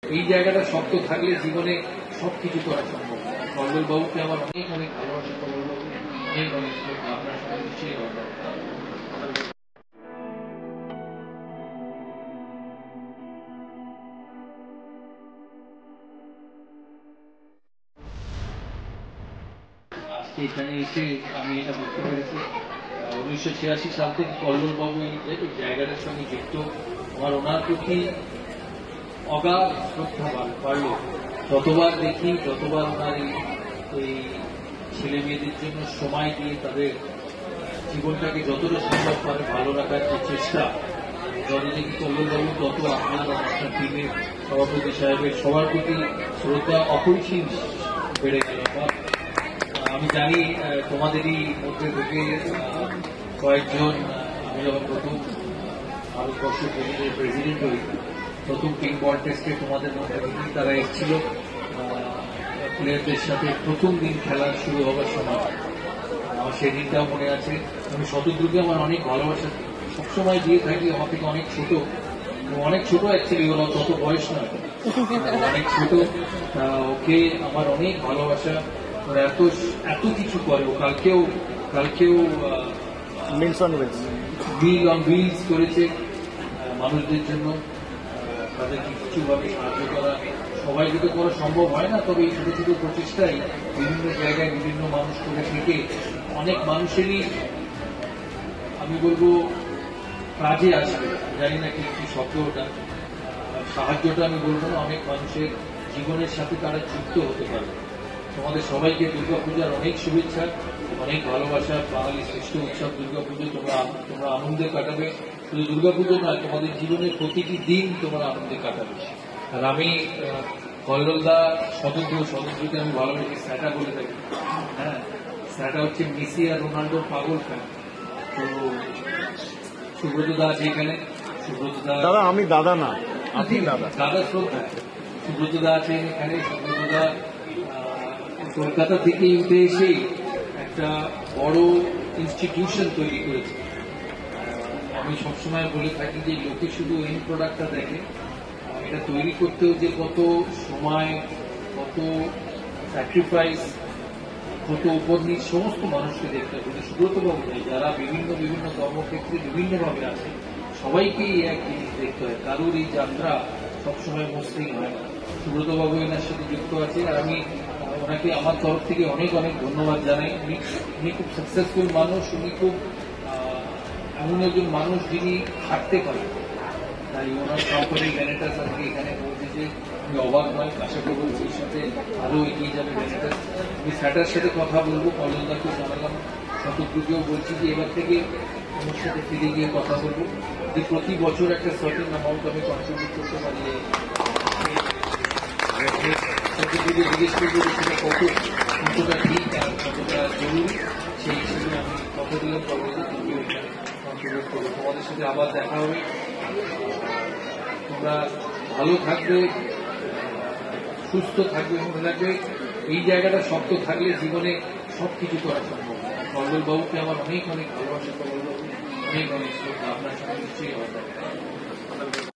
এই জায়গাটা শক্ত থাকলে জীবনে সবকিছু করা সম্ভব। কল্লোল বাবুকে আমার অনেক অনেক ভালোবাসা, কল্লোল বাবু অনেক অনেক শ্রদ্ধা, আপনার সঙ্গে নিশ্চয়ই কথা। আজকে এখানে এসে আমি এটা বুঝতে পেরেছি 1986 সাল থেকে কল্লোল বাবু এই জায়গাটার সঙ্গে যুক্ত। আমার ওনার প্রতি অগাধ শ্রদ্ধা বাড়ল। যতবার দেখি ততবার ওনার এই ছেলে মেয়েদের জন্য সময় দিয়ে তাদের জীবনটাকে যতটা সম্ভব পারে ভালো রাখার যে চেষ্টা, যত দেখি কল্লোলবাবু তত আপনার অনুষ্ঠান টিমের সভাপতি সাহেবের সবার প্রতি শ্রদ্ধা অপরিসীম বেড়ে গেল। আমি জানি তোমাদেরই মধ্যে থেকে কয়েকজন, আমি যখন প্রথম ভারতবর্ষ টিমের প্রেসিডেন্ট হই, প্রথম পিং বল টেস্টে তোমাদের মধ্যে থেকেই তারা এসেছিল প্লেয়ারদের সাথে প্রথম দিন খেলা শুরু হবার সময়। আমার সেই দিনটাও মনে আছে। আমি শতদ্রুকে আমার অনেক ভালোবাসা সবসময় দিয়ে থাকি। আমার থেকে অনেক ছোট অ্যাকচুয়ালি, ওরা তত বয়স নয়, অনেক ছোট। ওকে আমার অনেক ভালোবাসা। ওরা এত কিছু করে। ও কালকেও মিল অন হুইলস করেছে মানুষদের জন্য। তাদেরকে কিছুভাবে সাহায্য করা, সবাইকে তো করা সম্ভব হয় না, তবে এই ছোট ছোট প্রচেষ্টাই বিভিন্ন জায়গায় বিভিন্ন মানুষ করে থেকে অনেক মানুষেরই আমি বলবো কাজে আসবে। জানি না কি শব্দটা, সাহায্যটা আমি বলবো না, অনেক মানুষের জীবনের সাথে তারা যুক্ত হতে পারে। তোমাদের সবাইকে দুর্গাপূজার অনেক শুভেচ্ছা, অনেক ভালোবাসা। বাঙালি শ্রেষ্ঠ উৎসব দুর্গাপুজো, তোমরা আনন্দে কাটাবে। শুধু দুর্গাপুজো নয়, তোমাদের জীবনের প্রতিটি দিন তোমরা আনন্দে কাটাবে। আর আমি কল্লোলদা শতদ্রুকে আমি ভালোবাসি, স্যাটা বলে থাকি। হ্যাঁ, স্যাটা হচ্ছে মেসি আর রোনাল্ডোর পাগল ফ্যান। তো সুব্রত দা আছে এখানে। সুব্রত দা, আমি দাদা না, আপনি দাদা শ্রদ্ধা। সুব্রত দা আছেন এখানে। সুব্রত দা কলকাতা থেকে উঠে এসে একটা বড় ইনস্টিটিউশন তৈরি করেছে। আমি সবসময় বলে থাকি যে লোকে শুধু এন্ড প্রোডাক্টটা দেখে, এটা তৈরি করতেও যে কত সময়, কত স্যাক্রিফাইস, কত উপনিষ সমস্ত মানুষকে দেখতে হবে। সুব্রতবাবু নেই, যারা বিভিন্ন কর্মক্ষেত্রে বিভিন্নভাবে আছে, সবাইকেই এক জিনিস দেখতে হয়। কারোর এই যাত্রা সবসময় মসৃণ হয় না। সুব্রতবাবু এনার সাথে যুক্ত আছে, আর আমি ওনাকে আমার তরফ থেকে অনেক অনেক ধন্যবাদ জানাই। উনি খুব সাকসেসফুল মানুষ। উনি খুব এমন একজন মানুষ যিনি হাঁটতে পারেন। তাই ওনার কোম্পানি ভ্যানিটাস আজকে এখানে পৌঁছেছে, আমি অবাক নয়। আশা করবো ভবিষ্যতে আরও এগিয়ে যাবে ভ্যানিটাস। আমি স্যাটার সাথে কথা বলবো, কল্লোলদাকেও জানালাম, শতদ্রুকেও বলছি যে এবার থেকে ওর সাথে ফিরে গিয়ে কথা বলবো, যে প্রতি বছর একটা সার্টেন অ্যামাউন্ট আমি কন্ট্রিবিউট করতে পারি। জিজ্ঞেস করবো সেটা কতটা ঠিক আর কতটা জরুরি, সেই হিসেবে আমি কথা দিলাম কন্ট্রিবিউট করবো। তোমাদের সাথে আবার দেখা হবে। তোমরা ভালো থাকবে, সুস্থ থাকবে, মনে রাখবে এই জায়গাটা শক্ত থাকলে জীবনে সবকিছু করা সম্ভব। কল্লোল বাবুকে আমার অনেক অনেক ভালোবাসা, কল্লোল বাবু অনেক অনেক শ্রদ্ধা, আপনার সঙ্গে নিশ্চয়ই কথা।